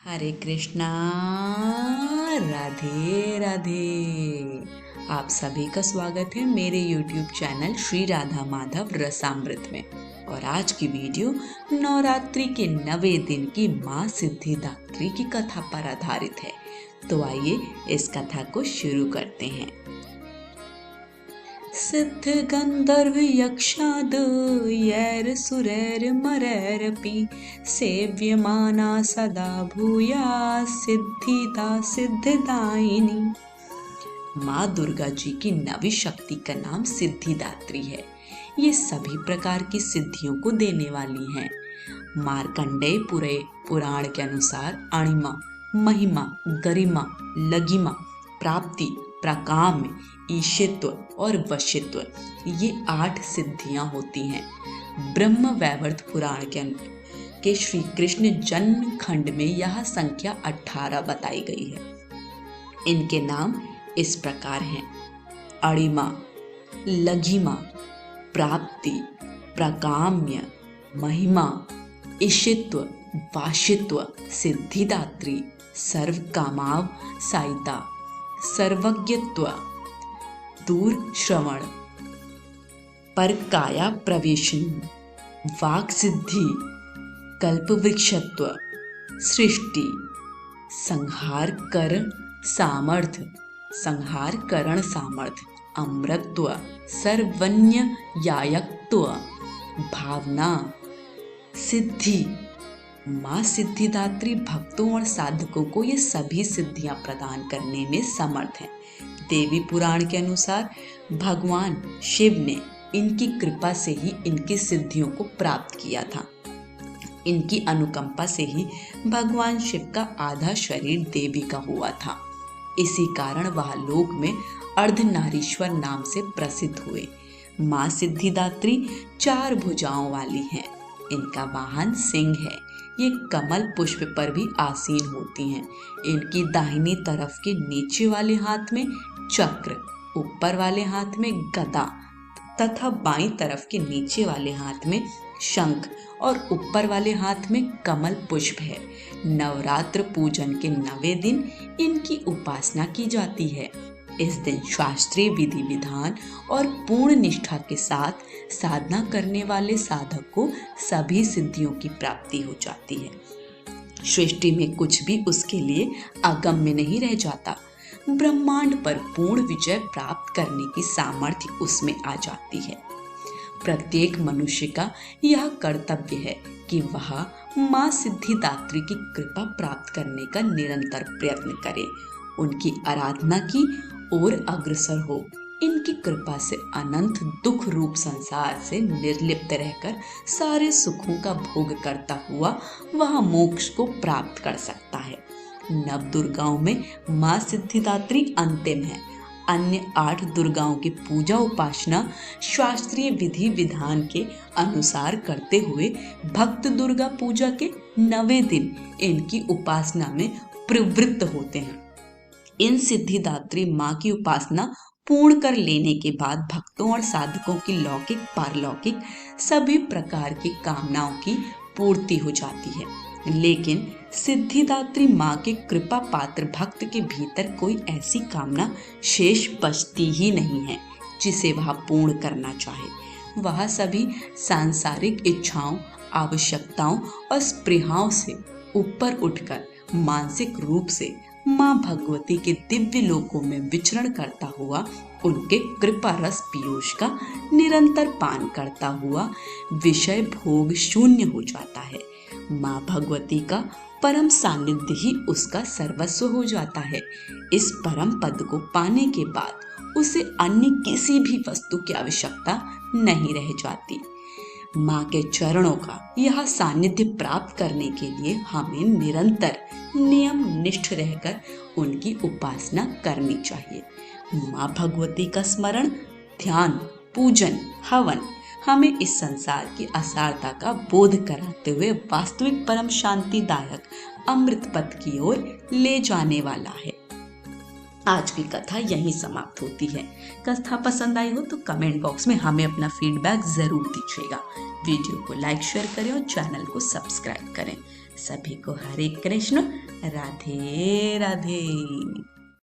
हरे कृष्णा। राधे राधे। आप सभी का स्वागत है मेरे YouTube चैनल श्री राधा माधव रसामृत में। और आज की वीडियो नवरात्रि के 9वें दिन की माँ सिद्धिदात्री की कथा पर आधारित है। तो आइए इस कथा को शुरू करते हैं। सिद्ध गंधर्व यक्षाद यैर सुरैर मरैरपि सेव्यमाना सदा भूया सिद्धिदा सिद्धिदायिनी। माँ दुर्गा जी की नवी शक्ति का नाम सिद्धिदात्री है। ये सभी प्रकार की सिद्धियों को देने वाली हैं। मार्कंडेय पुराण के अनुसार अणिमा, महिमा, गरिमा, लगिमा, प्राप्ति, प्राकाम्य, ईशित्व और वशित्व, ये 8 सिद्धियां होती हैं। ब्रह्म वैवर्त पुराण के श्री कृष्ण जन्म खंड में यह संख्या 18 बताई गई है। इनके नाम इस प्रकार हैं: अणिमा, लघिमा, प्राप्ति, प्राकाम्य, महिमा, ईशित्व, वाशित्व, सिद्धिदात्री, सर्वकामाव सायिता, सर्वज्ञत्व, दूर श्रवण, परकाया प्रवेशिनी, वाक् सिद्धि, कल्पवृक्षत्व, सृष्टि, संहार करण सामर्थ्य, अमृतत्व, सर्वज्ञयायकत्व, भावना, सिद्धि। माँ सिद्धिदात्री भक्तों और साधकों को ये सभी सिद्धियां प्रदान करने में समर्थ हैं। देवी पुराण के अनुसार भगवान शिव ने इनकी कृपा से ही इनकी सिद्धियों को प्राप्त किया था। इनकी अनुकंपा से ही भगवान शिव का आधा शरीर देवी का हुआ था। इसी कारण वह लोक में अर्धनारीश्वर नाम से प्रसिद्ध हुए। माँ सिद्धिदात्री 4 भुजाओं वाली हैं। इनका वाहन सिंह है। ये कमल पुष्प पर भी आसीन होती हैं। इनकी दाहिनी तरफ के नीचे वाले हाथ में चक्र, ऊपर वाले हाथ में गदा तथा बाईं तरफ के नीचे वाले हाथ में शंख और ऊपर वाले हाथ में कमल पुष्प है। नवरात्र पूजन के 9वें दिन इनकी उपासना की जाती है। इस दिन शास्त्रीय विधि विधान और पूर्ण निष्ठा के साथ साधना करने वाले साधक को सभी सिद्धियों की प्राप्ति हो जाती है। सृष्टि में कुछ भी उसके लिए अगम्य नहीं रह जाता। ब्रह्मांड पर पूर्ण विजय प्राप्त करने की सामर्थ्य उसमें आ जाती है। प्रत्येक मनुष्य का यह कर्तव्य है कि वह माँ सिद्धिदात्री की कृपा प्राप्त करने का निरंतर प्रयत्न करे, उनकी आराधना की ओर अग्रसर हो। इनकी कृपा से अनंत दुख रूप संसार से निर्लिप्त रहकर सारे सुखों का भोग करता हुआ वह मोक्ष को प्राप्त कर सकता है। 9 दुर्गाओं में माँ सिद्धिदात्री अंतिम है। अन्य 8 दुर्गाओं की पूजा उपासना शास्त्रीय विधि विधान के अनुसार करते हुए भक्त दुर्गा पूजा के 9वें दिन इनकी उपासना में प्रवृत्त होते हैं। इन सिद्धिदात्री माँ की उपासना पूर्ण कर लेने के बाद भक्तों और साधकों की लौकिक पारलौकिक सभी प्रकार की कामनाओं की पूर्ति हो जाती है। लेकिन सिद्धिदात्री माँ के कृपा पात्र भक्त के भीतर कोई ऐसी कामना शेष बचती ही नहीं है जिसे वह पूर्ण करना चाहे। वह सभी सांसारिक इच्छाओं, आवश्यकताओं और स्पृहाओं से ऊपर उठकर मानसिक रूप से माँ भगवती के दिव्य लोकों में विचरण करता हुआ उनके कृपा रस पीयूष का निरंतर पान करता हुआ विषय भोग शून्य हो जाता है। माँ भगवती का परम सानिध्य ही उसका सर्वस्व हो जाता है। इस परम पद को पाने के बाद उसे अन्य किसी भी वस्तु की आवश्यकता नहीं रह जाती। माँ के चरणों का यह सानिध्य प्राप्त करने के लिए हमें निरंतर नियम निष्ठ रहकर उनकी उपासना करनी चाहिए। माँ भगवती का स्मरण, ध्यान, पूजन, हवन हमें इस संसार की असारता का बोध कराते हुए वास्तविक परम शांतिदायक अमृत पथ की ओर ले जाने वाला है। आज की कथा यहीं समाप्त होती है। कथा पसंद आई हो तो कमेंट बॉक्स में हमें अपना फीडबैक जरूर दीजिएगा। वीडियो को लाइक शेयर करें और चैनल को सब्सक्राइब करें। सभी को हरे कृष्ण, राधे राधे।